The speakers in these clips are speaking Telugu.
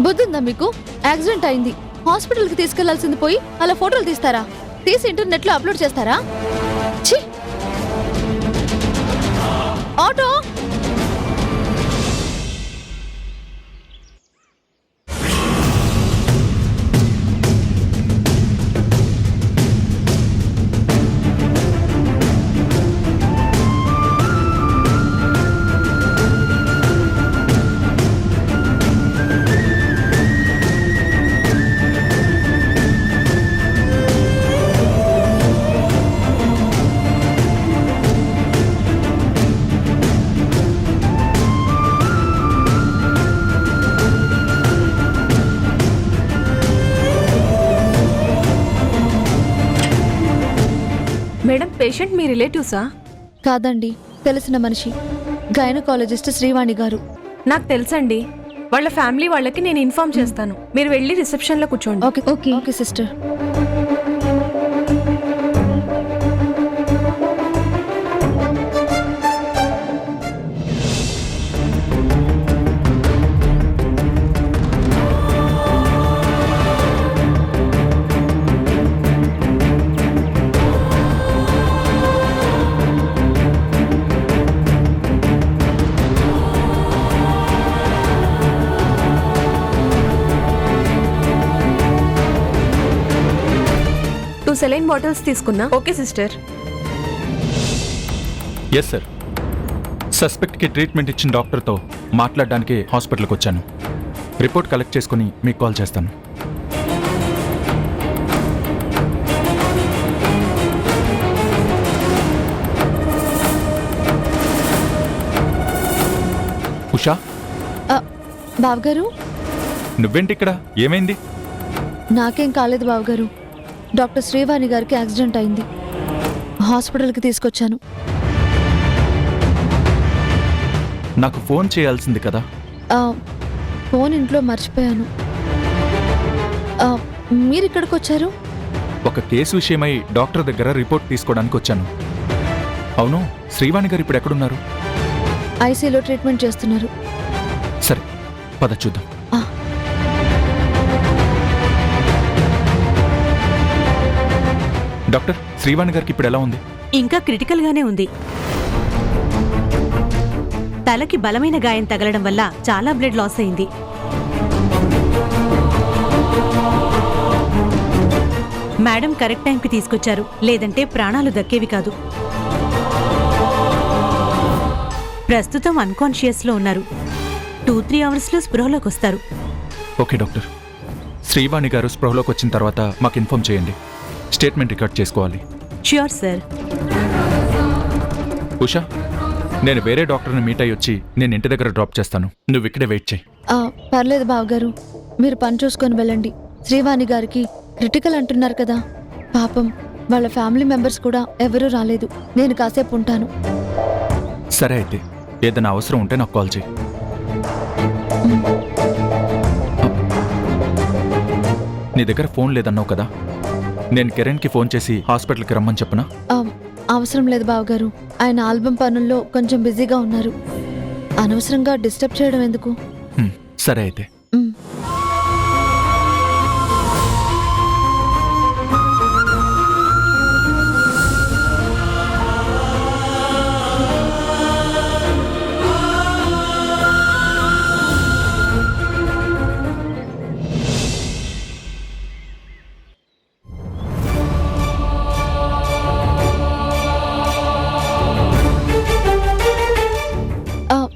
బుద్ధుందా మీకు? యాక్సిడెంట్ అయింది, హాస్పిటల్కి తీసుకెళ్లాల్సింది పోయి అలా ఫోటోలు తీస్తారా? తీసి ఇంటర్నెట్లో అప్లోడ్ చేస్తారా? ఛీ! ఆటో! మేడం, పేషెంట్ మీ రిలేటివ్సా? కాదండి, తెలిసిన మనిషి, గైనకాలజిస్ట్ శ్రీవాణి గారు. నాకు తెలుసండి. వాళ్ళ ఫ్యామిలీ వాళ్ళకి నేను ఇన్ఫార్మ్ చేస్తాను. మీరు వెళ్ళి రిసెప్షన్లో కూర్చోండి. Okay okay okay sister. Saline bottles తీసుకున్నా. Okay sister. Yes sir. సస్పెక్ట్కి ట్రీట్మెంట్ ఇచ్చిన డాక్టర్తో మాట్లాడడానికి హాస్పిటల్కి వచ్చాను. రిపోర్ట్ కలెక్ట్ చేసుకుని మీకు కాల్ చేస్తాను. ఉషా, బావగారు, నువ్వేంటి ఇక్కడ? ఏమైంది? నాకేం కాలేదు బావగారు. డాక్టర్ శ్రీవాణి గారికి యాక్సిడెంట్ అయింది, హాస్పిటల్కి తీసుకొచ్చాను. నాకు ఫోన్ చేయాల్సింది కదా. ఫోన్ ఇంట్లో మర్చిపోయాను. మీరు ఇక్కడికి వచ్చారు? ఒక కేసు విషయమై డాక్టర్ దగ్గర రిపోర్ట్ తీసుకోవడానికి వచ్చాను. అవును, శ్రీవాణి గారు ఇప్పుడు ఎక్కడున్నారు? ఐసీయూలో ట్రీట్మెంట్ చేస్తున్నారు. సరే, పద చూద్దాం. డాక్టర్, శ్రీవాణి గారికి ఇప్పుడు ఎలా ఉంది? ఇంకా క్రిటికల్ గానే ఉంది. తలకి బలమైన గాయం తగలడం వల్ల చాలా బ్లడ్ లాస్ అయింది. మేడం కరెక్ట్ టైంకి తీసుకొచ్చారు, లేదంటే ప్రాణాలు దక్కేవి కాదు. ప్రస్తుతం అన్కాన్షియస్లో ఉన్నారు. 2-3 అవర్స్లో స్పృహలోకి వస్తారు. Okay doctor. శ్రీవాణి గారు స్పృహలోకి వచ్చిన తర్వాత మాకు ఇన్ఫార్మ్ చేయండి. స్టేట్మెంట్ రికార్డ్ చేసుకోవాలి. Sure sir. ఉషా, నేను వేరే డాక్టర్ని మీట్ అయ్యి వచ్చి నేను ఇంటి దగ్గర డ్రాప్ చేస్తాను. నువ్వు ఇక్కడే వెయిట్ చేయి. పర్లేదు బావగారు, మీరు పని చూసుకొని వెళ్ళండి. శ్రీవాణి గారికి క్రిటికల్ అంటున్నారు కదా, పాపం వాళ్ళ ఫ్యామిలీ మెంబర్స్ కూడా ఎవరూ రాలేదు. నేను కాసేపు ఉంటాను. సరే అయితే, ఏదైనా అవసరం ఉంటే నాకు కాల్ చేయి. నీ దగ్గర ఫోన్ లేదన్నావు కదా, నేను కిరణ్కి ఫోన్ చేసి హాస్పిటల్కి రమ్మని చెప్పనా? అవసరం లేదు బావగారు, ఆయన ఆల్బమ్ పనుల్లో కొంచెం బిజీగా ఉన్నారు. అనవసరంగా డిస్టర్బ్ చేయడం ఎందుకు? సరే అయితే.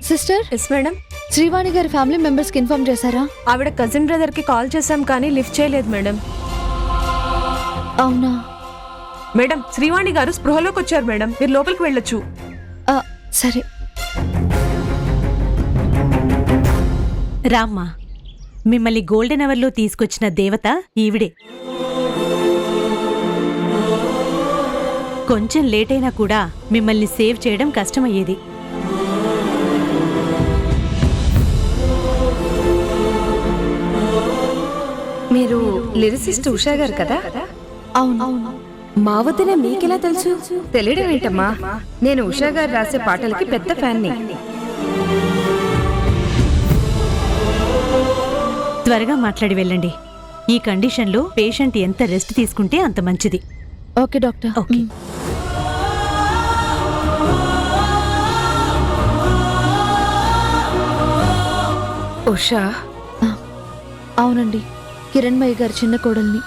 సిస్టర్. Yes madam. శ్రీవాణి గారి ఫ్యామిలీ మెంబర్స్ కి ఇన్ఫార్మ్ చేశారా? ఆవిడ కజిన్ బ్రదర్ కి కాల్ చేశాం కానీ లిఫ్ట్ చేయలేదు మేడం. అవునా మేడం, శ్రీవాణి గారు స్పృహలోకి వచ్చారు మేడం. మీరు లోపలికి వెళ్ళొచ్చు. సరే. రామ్మా, మిమ్మల్ని గోల్డెన్ అవర్లో తీసుకొచ్చిన దేవత ఈవిడే. కొంచెం లేట్ అయినా కూడా మిమ్మల్ని సేవ్ చేయడం కష్టమయ్యేది. మీరు లిరిసిస్ట్ ఉషా గారు కదా? అవును. మా వద్దనే మీకెలా తెలుసు? తెలియడం ఏంటమ్మా, నేను ఉషా గారు రాసే పాటలకి పెద్ద ఫ్యాన్ని. త్వరగా మాట్లాడి వెళ్ళండి. ఈ కండిషన్లో పేషెంట్ ఎంత రెస్ట్ తీసుకుంటే అంత మంచిది. Okay doctor. ఓకే. ఉషా, అవునండి, కిరణ్మయ్య గారి చిన్న కోడల్ని.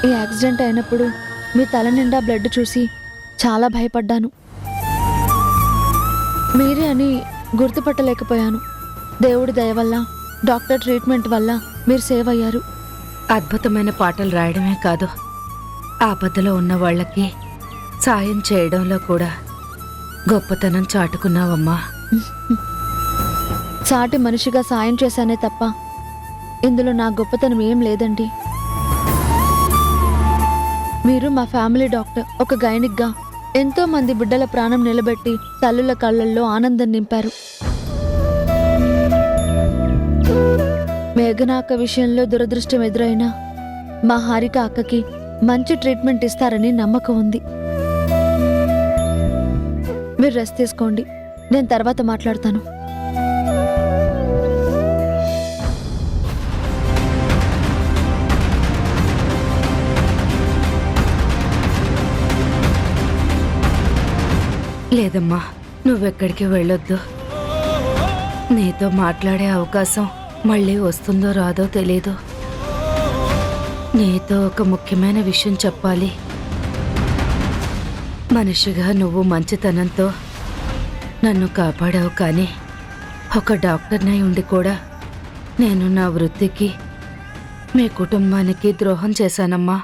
ఈ యాక్సిడెంట్ అయినప్పుడు మీ తల నిండా బ్లడ్ చూసి చాలా భయపడ్డాను. మీరే అని గుర్తుపట్టలేకపోయాను. దేవుడి దయ వల్ల, డాక్టర్ ట్రీట్మెంట్ వల్ల మీరు సేవ్ అయ్యారు. అద్భుతమైన పాటలు రాయడమే కాదు, ఆపదలో ఉన్న వాళ్ళకి సాయం చేయడంలో కూడా గొప్పతనం చాటుకున్నావమ్మా. సాటి మనిషిగా సాయం చేశానే తప్ప ఇందులో నా గొప్పతనం ఏం లేదండి. మీరు మా ఫ్యామిలీ డాక్టర్, ఒక గైనిక్గా ఎంతో మంది బిడ్డల ప్రాణం నిలబెట్టి తల్లుల కళ్ళల్లో ఆనందం నింపారు. మేఘన అక్క విషయంలో దురదృష్టం ఎదురైనా మా హారిక అక్కకి మంచి ట్రీట్మెంట్ ఇస్తారని నమ్మకం ఉంది. మీరు రెస్ట్ తీసుకోండి, నేను తర్వాత మాట్లాడతాను. లేదమ్మా, నువ్వెక్కడికి వెళ్ళొద్దు. నీతో మాట్లాడే అవకాశం మళ్ళీ వస్తుందో రాదో తెలీదు. నీతో ఒక ముఖ్యమైన విషయం చెప్పాలి. మనిషిగా నువ్వు మంచితనంతో నన్ను కాపాడావు, కానీ ఒక డాక్టర్నై ఉండి కూడా నేను నా వృత్తికి, మీ కుటుంబానికి ద్రోహం చేశానమ్మా.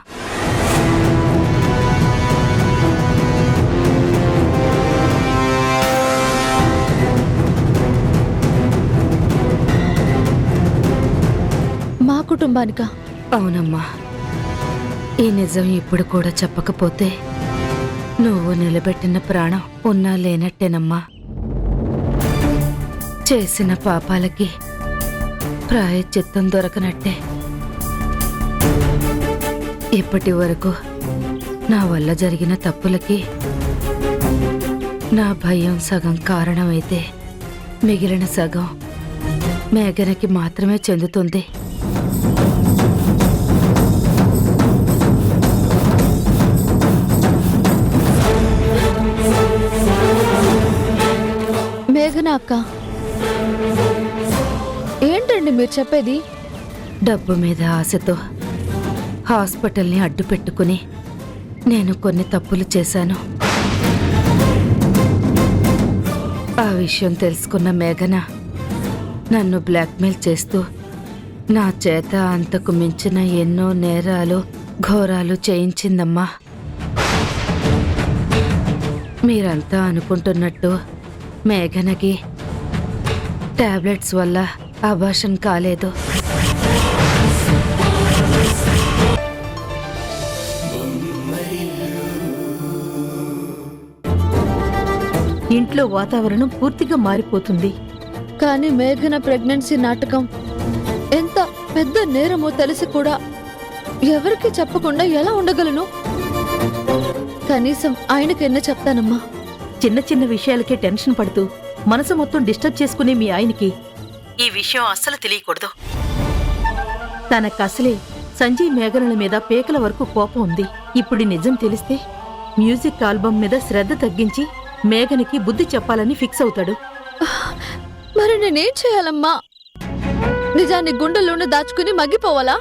మా కుటుంబానికా? అవునమ్మా. ఈ నిజం ఇప్పుడు కూడా చెప్పకపోతే నువ్వు నిలబెట్టిన ప్రాణం ఉన్నా లేనట్టేనమ్మా. చేసిన పాపాలకి ప్రాయశ్చిత్తం దొరకనట్టే. ఇప్పటి వరకు నా వల్ల జరిగిన తప్పులకి నా భయం సగం కారణమైతే మిగిలిన సగం మేఘనకి మాత్రమే చెందుతుంది. మేఘన అక్క, ఏంటండి మీరు చెప్పేది? డబ్బు మీద ఆశతో హాస్పిటల్ని అడ్డు పెట్టుకుని నేను కొన్ని తప్పులు చేశాను. ఆ విషయం తెలుసుకున్న మేఘన నన్ను బ్లాక్మెయిల్ చేస్తూ నా చేత అంతకు మించిన ఎన్నో నేరాలు, ఘోరాలు చేయించిందమ్మా. మీరంతా అనుకుంటున్నట్టు మేఘనకి టాబ్లెట్స్ వల్ల అబార్షన్ కాలేదు. ఇంట్లో వాతావరణం పూర్తిగా మారిపోతుంది. కానీ మేఘన ప్రెగ్నెన్సీ నాటకం ఎంత పెద్ద నేరమో తెలిసి కూడా ఎవరికి చెప్పకుండా ఎలా ఉండగలను? కనీసం ఆయనకెన్న చెప్తానమ్మా. చిన్న చిన్న విషయాలకే టెన్షన్ పడుతూ మనసు మొత్తం డిస్టర్బ్ చేసుకునే మీ ఆయనకి ఈ విషయం అస్సలు తెలియకూడదు. తనకసలే సంజయ్ మేఘనల మీద పేకల వరకు కోపం ఉంది. ఇప్పుడు నిజం తెలిస్తే మ్యూజిక్ ఆల్బమ్ మీద శ్రద్ధ తగ్గించి మేఘనకి బుద్ధి చెప్పాలని ఫిక్స్ అవుతాడు. మరి నేనేం చేయాలమ్మా? నిజాన్ని గుండెల్లోనే దాచుకుని మగ్గిపోవాలా?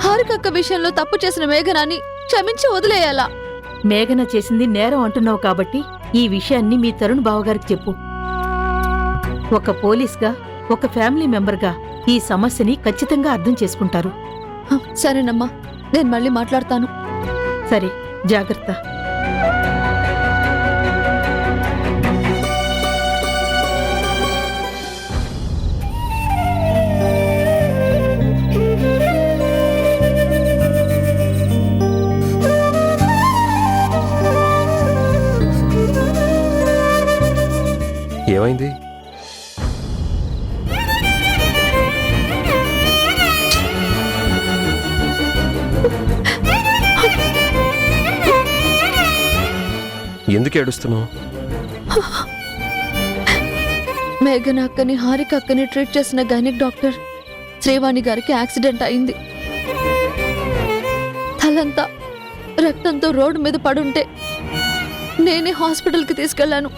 హారికక్క విషయంలో తప్పు చేసిన మేఘనాన్ని క్షమించి వదిలేయాలా? మేఘన చేసింది నేరం అంటున్నావు కాబట్టి ఈ విషయాన్ని మీ తరుణ్ బావగారికి చెప్పు. ఒక పోలీస్గా, ఒక ఫ్యామిలీ మెంబర్గా ఈ సమస్యని ఖచ్చితంగా అర్థం చేసుకుంటారు. సరేనమ్మా, నేను మళ్ళీ మాట్లాడతాను. సరే, జాగ్రత్త. ఏమైంది? ఎందుకు ఏడుస్తున్నావు? మేఘన అక్కని హారిక అక్కని ట్రీట్ చేసిన గైనిక్ డాక్టర్ శ్రీవాణి గారికి యాక్సిడెంట్ అయింది. తలంతా రక్తంతో రోడ్డు మీద పడుంటే నేనే హాస్పిటల్కి తీసుకెళ్లాను.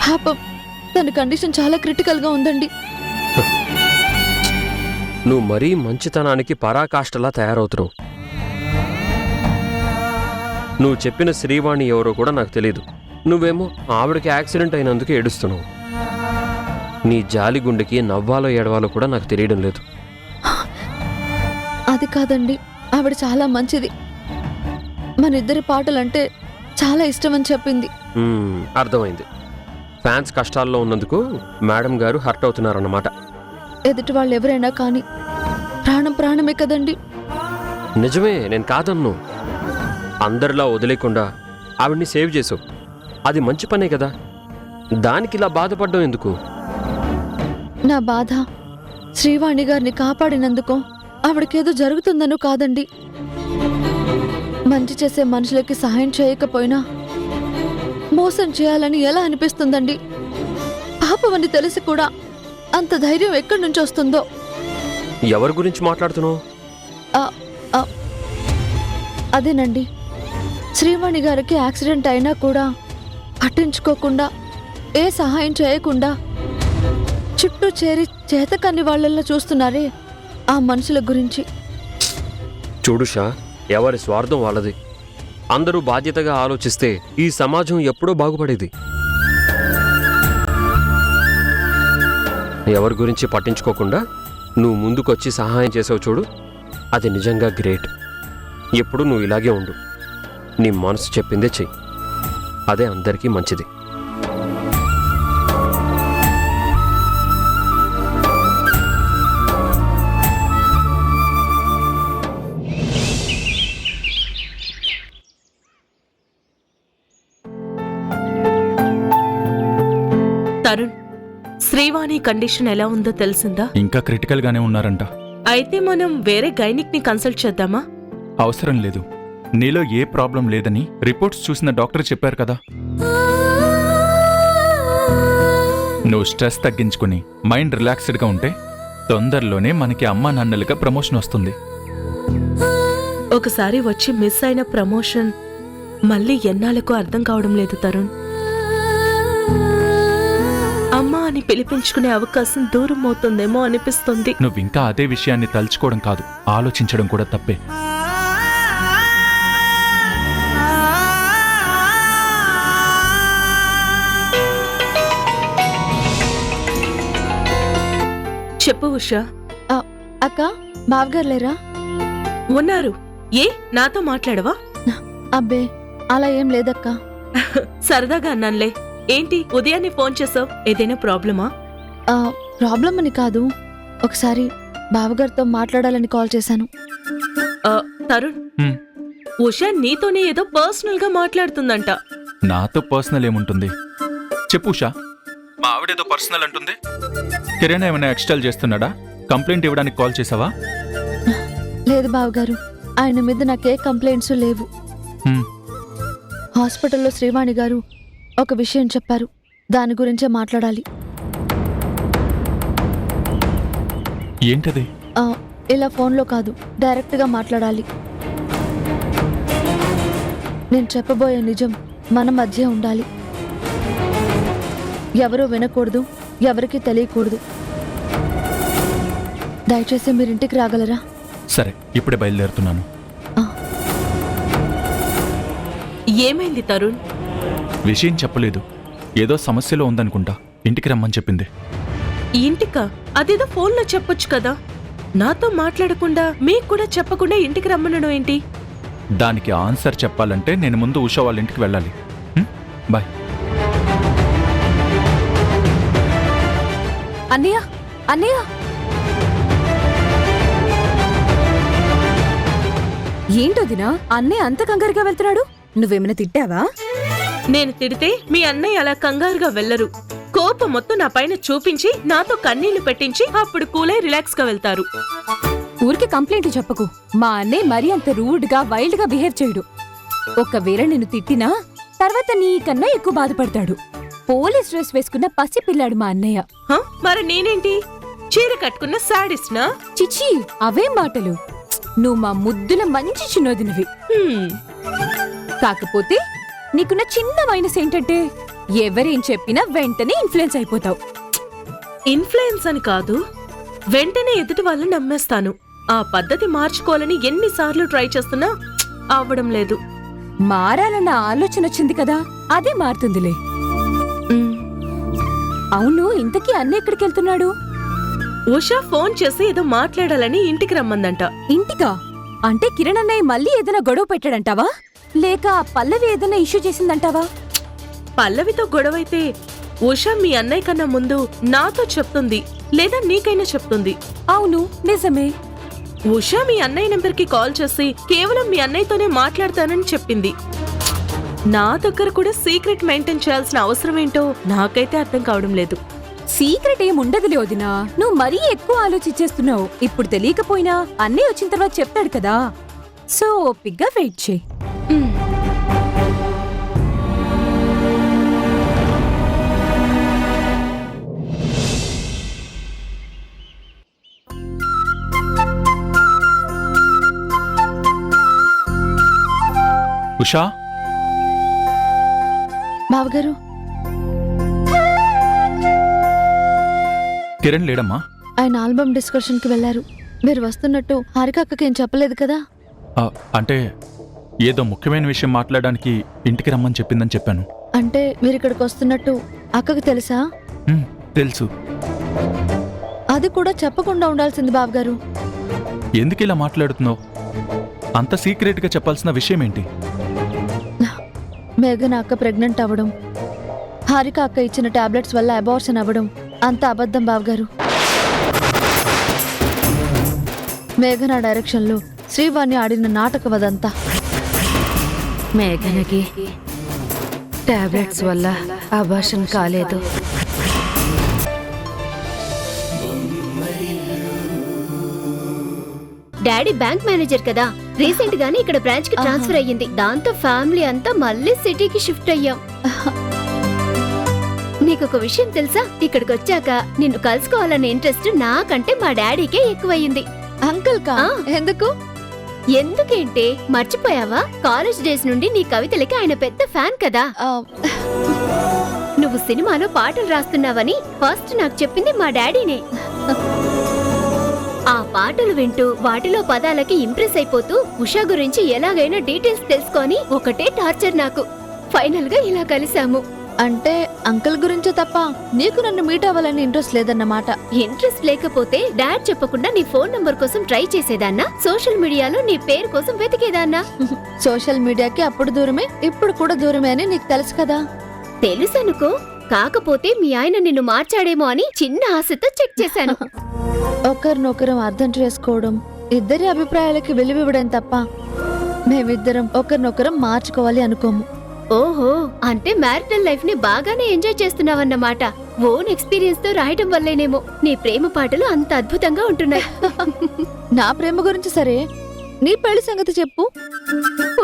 పాపం తన కండిషన్ చాలా క్రిటికల్గా ఉందండి. నువ్వు మరీ మంచితనానికి పరాకాష్ఠలా తయారవుతున్నావు. నువ్వు చెప్పిన శ్రీవాణి ఎవరో కూడా నాకు తెలియదు. నువ్వేమో ఆవిడకి యాక్సిడెంట్ అయినందుకు ఏడుస్తున్నావు. నీ జాలి గుండెకి నవ్వాలో ఏడవాలో కూడా నాకు తెలియడం లేదు. అది కాదండి, ఆవిడ చాలా మంచిది. మన ఇద్దరి పాటలంటే చాలా ఇష్టమని చెప్పింది. అర్థమైంది. ఫ్యాన్స్ కష్టాల్లో ఉన్నందుకు మేడం గారు హర్ట్ అవుతున్నారన్నమాట. ఎదుటి వాళ్ళు ఎవరైనా కానీ ప్రాణమే కదండి. నిజమే, నేను కాదన్ను. అందరిలా వదిలేకుండా ఆవిడ్ని సేవ్ చేసావు. అది మంచి పనే కదా. దానికి ఇలా బాధపడ్డం ఎందుకు? నా బాధ శ్రీవాణి గారిని కాపాడినందుకు ఆవిడకేదో జరుగుతుందనో కాదండి. మంచి చేసే మనుషులకి సహాయం చేయకపోయినా మోసం చేయాలని ఎలా అనిపిస్తుందండి? పాపమని తెలిసి కూడా అంత ధైర్యం ఎక్కడి నుంచి వస్తుందో. ఎవరి గురించి మాట్లాడుతున్నావు? అదేనండి, శ్రీవాణి గారికి యాక్సిడెంట్ అయినా కూడా పట్టించుకోకుండా ఏ సహాయం చేయకుండా చుట్టూ చేరి చేతకన్ని వాళ్ళల్లో చూస్తున్నారే ఆ మనుషుల గురించి. చూడుషా, ఎవరి స్వార్థం వాళ్ళది. అందరూ బాధ్యతగా ఆలోచిస్తే ఈ సమాజం ఎప్పుడో బాగుపడేది. ఎవరి గురించి పట్టించుకోకుండా నువ్వు ముందుకొచ్చి సహాయం చేసావు చూడు, అది నిజంగా గ్రేట్. ఎప్పుడు నువ్వు ఇలాగే ఉండు. నీ మనసు చెప్పిందే చెయ్యి. అదే అందరికీ మంచిది. తరుణ్, శ్రీవాణి కండిషన్ ఎలా ఉందో తెలిసిందా? ఇంకా క్రిటికల్గానే ఉన్నారంట. అయితే మనం వేరే గైనిక్ ని కన్సల్ట్ చేద్దామా? అవసరం లేదు. నీలో ఏ ప్రాబ్లం లేదని రిపోర్ట్స్ చూసిన డాక్టర్ చెప్పారు కదా. నువ్వు స్ట్రెస్ తగ్గించుకుని మైండ్ రిలాక్స్డ్గా ఉంటే తొందరలోనే మనకి అమ్మా నాన్నలుగా ప్రమోషన్ వస్తుంది. ఒకసారి వచ్చి మిస్ అయిన ప్రమోషన్ మళ్ళీ ఎన్నాళ్ళకు అర్థం కావడం లేదు తరుణ్. అమ్మా అని పిలిపించుకునే అవకాశం దూరం అవుతుందేమో అనిపిస్తుంది. నువ్వింకా అదే విషయాన్ని తలుచుకోవడం కాదు, ఆలోచించడం కూడా తప్పే. చెప్పు ఉషా. అక్క, బావగారు లేరా? ఉన్నారు. ఏ నాతో మాట్లాడవా? అబ్బే, అలా ఏం లేదక్క. సరదాగా అన్నానులే. ఏంటి ఉదయాన్నే ఫోన్ చేసావు? ఏదైనా ప్రాబ్లమా? ప్రాబ్లం అని కాదు, ఒకసారి బావగారితో మాట్లాడాలని కాల్ చేశాను. తరుణ్, ఉషా నీతోనే ఏదో పర్సనల్ గా మాట్లాడుతుందంట. నాతో పర్సనల్ ఏముంటుంది చెప్పు ఉషా. మా ఆవిడేదో పర్సనల్ అంటుంది. కిరణ్ ఏమైనా ఎక్స్టెల్ చేస్తున్నాడా? కంప్లైంట్ ఇవ్వడానికి కాల్ చేసావా? లేదు బావగారు, ఆయన మీద నాకే కంప్లైంట్స్ లేవు. హాస్పిటల్లో శ్రీవాణి గారు ఒక విషయం చెప్పారు, దాని గురించే మాట్లాడాలి. ఏంటది? ఇలా ఫోన్లో కాదు, డైరెక్ట్గా మాట్లాడాలి. నేను చెప్పబోయే నిజం మన మధ్య ఉండాలి. ఎవరూ వినకూడదు, ఎవరికీ తెలియకూడదు. దయచేసి మీరింటికి రాగలరా? సరే, ఇప్పుడే బయలుదేరుతున్నాను. ఏమైంది తరుణ్? విషయం చెప్పలేదు, ఏదో సమస్యలో ఉందనుకుంటా. ఇంటికి రమ్మని చెప్పింది. ఇంటికా? అదేదో ఫోన్లో చెప్పొచ్చు కదా. నాతో మాట్లాడకుండా మీకు కూడా చెప్పకుండా ఇంటికి రమ్మనడం ఏంటి? దానికి ఆన్సర్ చెప్పాలంటే నేను ముందు ఉషా వాళ్ళ ఇంటికి వెళ్ళాలి. బాయ్. అన్నయ్య, అన్నయ్య, ఏంటోదినా అన్నయ్య అంత కంగారుగా వెళ్తున్నాడు? నువ్వేమైనా తిట్టావా? నేను తిడితే మీ అన్నయ్య అలా కంగారుగా వెళ్లరు. కోపం మొత్తం నా పైన చూపించి నాతో కన్నీళ్లు పెట్టించి అప్పుడు కూలై రిలాక్స్ గా వెళ్తారు. ఊరికి కంప్లైంట్ చెప్పకు. మా అన్నయ్య మరీ అంత రూడ్ గా వైల్డ్ గా బిహేవ్ చేయడు. ఒకవేళ నిన్ను తిట్టినా తర్వాత నీకన్నా ఎక్కువ బాధపడతాడు. పోలీస్ డ్రెస్ వేసుకున్న పసిపిల్లాడు మా అన్నయ్య. హ? మరి నేనేంటి చీర కట్టుకున్న సాడిస్నా? చిచి అవే మాటలు. నువ్వు మా ముద్దుల మంచి చిన్నోదినవి. కాకపోతే నీకున్న చిన్న మైనస్ ఏంటంటే ఎవరేం చెప్పినా వెంటనే ఇన్ఫ్లుయెన్స్ అయిపోతావు. ఇన్ఫ్లుయెన్స్ అని కాదు, వెంటనే ఎదుటి వాళ్ళని నమ్మేస్తాను. ఆ పద్ధతి మార్చుకోవాలని ఎన్నిసార్లు ట్రై చేస్తున్నా అవ్వడం లేదు. మారాలన్న ఆలోచన వచ్చింది కదా, అదే మారుతుందిలే. అవును, ఇంతకీ అన్న ఎక్కడికి వెళ్తున్నాడు? ఉషా ఫోన్ చేసి ఏదో మాట్లాడాలని ఇంటికి రమ్మందంట. ఇంటికా? అంటే కిరణ్ అన్నయ్య మళ్ళీ ఏదైనా గొడవ పెట్టాడంటావా, లేక పల్లవి ఏదైనా ఇష్యూ చేసిందంటావా? పల్లవితో గొడవైతే ఉషా మీ అన్నయ్య కన్నా ముందు నాతో చెప్తుంది, లేదా నీకైనా చెప్తుంది. అవును నిజమే. ఉషా మీ అన్నయ్య నెంబర్కి కాల్ చేసి కేవలం మీ అన్నయ్యతోనే మాట్లాడతానని చెప్పింది. నా దగ్గర కూడా సీక్రెట్ మెయింటైన్ చేయాల్సిన అవసరం ఏంటో నాకైతే అర్థం కావడం లేదు. సీక్రెట్ ఏం ఉండదులే వదినా, నువ్వు మరీ ఎక్కువ ఆలోచించేస్తున్నావు. ఇప్పుడు తెలియకపోయినా అన్నయ్య వచ్చిన తర్వాత చెప్తాడు కదా, సో ఓపిగ్గా వెయిట్ చేయి. ఉషా, బావగారు, కిరణ్ లేడమ్మా? ఆయన ఆల్బమ్ డిస్కషన్ కి వెళ్లారు. మీరు వస్తున్నట్టు హారిక అక్కకి ఏం చెప్పలేదు కదా? అంటే ఏదో ముఖ్యమైన విషయం మాట్లాడడానికి ఇంటికి రమ్మని చెప్పిందని చెప్పాను. అంటే మీరు ఇక్కడికి వస్తున్నట్టు అక్కకు తెలుసా? తెలుసు. అది కూడా చెప్పకుండా ఉండాల్సింది బావగారు. ఎందుకు ఇలా మాట్లాడుతున్నావు? అంత సీక్రెట్గా చెప్పాల్సిన విషయం ఏంటి? మేఘన అక్క ప్రెగ్నెంట్ అవ్వడం, హారిక అక్క ఇచ్చిన టాబ్లెట్స్ వల్ల అబార్షన్ అవ్వడం అంత అబద్ధం బావగారు. మేఘన డైరెక్షన్లో శ్రీవాణి ఆడిన నాటకం అదంతా. మేఘనకి టాబ్లెట్స్ వల్ల అబార్షన్ కాలేదు. డాడీ బ్యాంక్ మేనేజర్ కదా, రీసెంట్ గానే ఇక్కడ బ్రాంచ్ కి ట్రాన్స్ఫర్ అయ్యింది. దాంతో ఫ్యామిలీ అంతా మళ్ళీ సిటీకి షిఫ్ట్ అయ్యాం. నీకొక విషయం తెలుసా, ఇక్కడికి వచ్చాక నిన్ను కలుసుకోవాలనే ఇంట్రెస్ట్ నాకంటే మా డాడీకే ఎక్కువయ్యింది. అంకుల్ కా? ఎందుకు? ఎందుకేంటే మర్చిపోయావా, కాలేజ్ డేస్ నుండి నీ కవితలకి ఆయన పెద్ద ఫ్యాన్ కదా. నువ్వు సినిమాలో పాటలు రాస్తున్నావని ఫస్ట్ నాకు చెప్పింది మా డాడీనే. ఆ పాటలు వింటూ వాటిలో పదాలకి ఇంప్రెస్ అయిపోతూ ఉషా గురించి ఎలాగైనా డీటెయిల్స్ తెలుసుకొని ఒకటే టార్చర్ నాకు. ఫైనల్ గా ఇలా కలిసాము. అంటే అంకుల్ గురించే తప్ప నీకు నన్ను మీట్ అవ్వాలని ఇంట్రెస్ట్ లేదన్నమాట. ఇంట్రెస్ట్ లేకపోతే డాడ్ చెప్పకుండా నీ ఫోన్ నంబర్ కోసం ట్రై చేసేదాన్నా, సోషల్ మీడియాలో నీ పేరు కోసం వెతికేదాన్నా. సోషల్ మీడియాకి అప్పుడు దూరమే, ఇప్పుడు కూడా దూరమే అని నీకు తెలుసు కదా. తెలుసనుకో, కాకపోతే మీ ఆయన నిన్ను మార్చాడేమో అని చిన్న ఆశతో చెక్ చేశాను. ఒకరినొకరం అర్థం చేసుకోవడం, ఇద్దరి అభిప్రాయాలకి విలువివ్వడం తప్ప మేమిద్దరం ఒకరినొకరం మార్చుకోవాలి అనుకోము. ఓహో, అంటే మ్యారిటల్ లైఫ్ ని బాగానే ఎంజాయ్ చేస్తున్నావన్నమాట. ఓన్ ఎక్స్పీరియన్స్ తో రాయటం వల్లేనేమో నీ ప్రేమ పాటలు అంత అద్భుతంగా ఉంటున్నాయి. నా ప్రేమ గురించి సరే, నీ పెళ్లి సంగతి చెప్పు.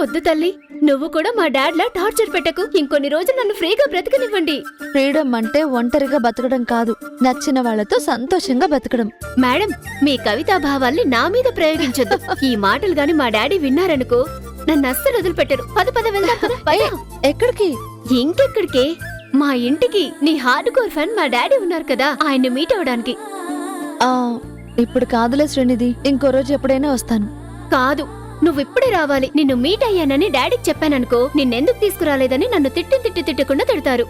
వద్దు తల్లి, నువ్వు కూడా మా డాడ్ లా టార్చర్ పెట్టకు. ఇంకొన్ని రోజులు నన్ను ఫ్రీగా బ్రతకనివ్వండి. ఫ్రీడమ్ అంటే ఒంటరిగా బతకడం కాదు, నచ్చిన వాళ్ళతో సంతోషంగా బతకడం. మేడం, మీ కవితా భావాల్ని నా మీద ప్రయోగించొద్దు. ఈ మాటలు గాని మా డాడీ విన్నారనుకో, నన్ను అస్సలు వదిలిపెట్టరు. పద పద వెళ్దాం పద. పద. ఎక్కడికి? ఇంకెక్కడికే, మా ఇంటికి. నీ హార్డ్ కోర్ ఫ్యాన్ మా డాడీ ఉన్నారు కదా, ఆయన్ని మీట్ అవడానికి. ఇప్పుడు కాదులే శ్రేణిది, ఇంకో రోజు ఎప్పుడైనా వస్తాను. కాదు, నువ్విప్పుడే రావాలి. నిన్ను మీట్ అయ్యానని డాడీకి చెప్పాననుకో, నిన్నెందుకు తీసుకురాలేదని నన్ను తిట్టకుండా తిడతారు.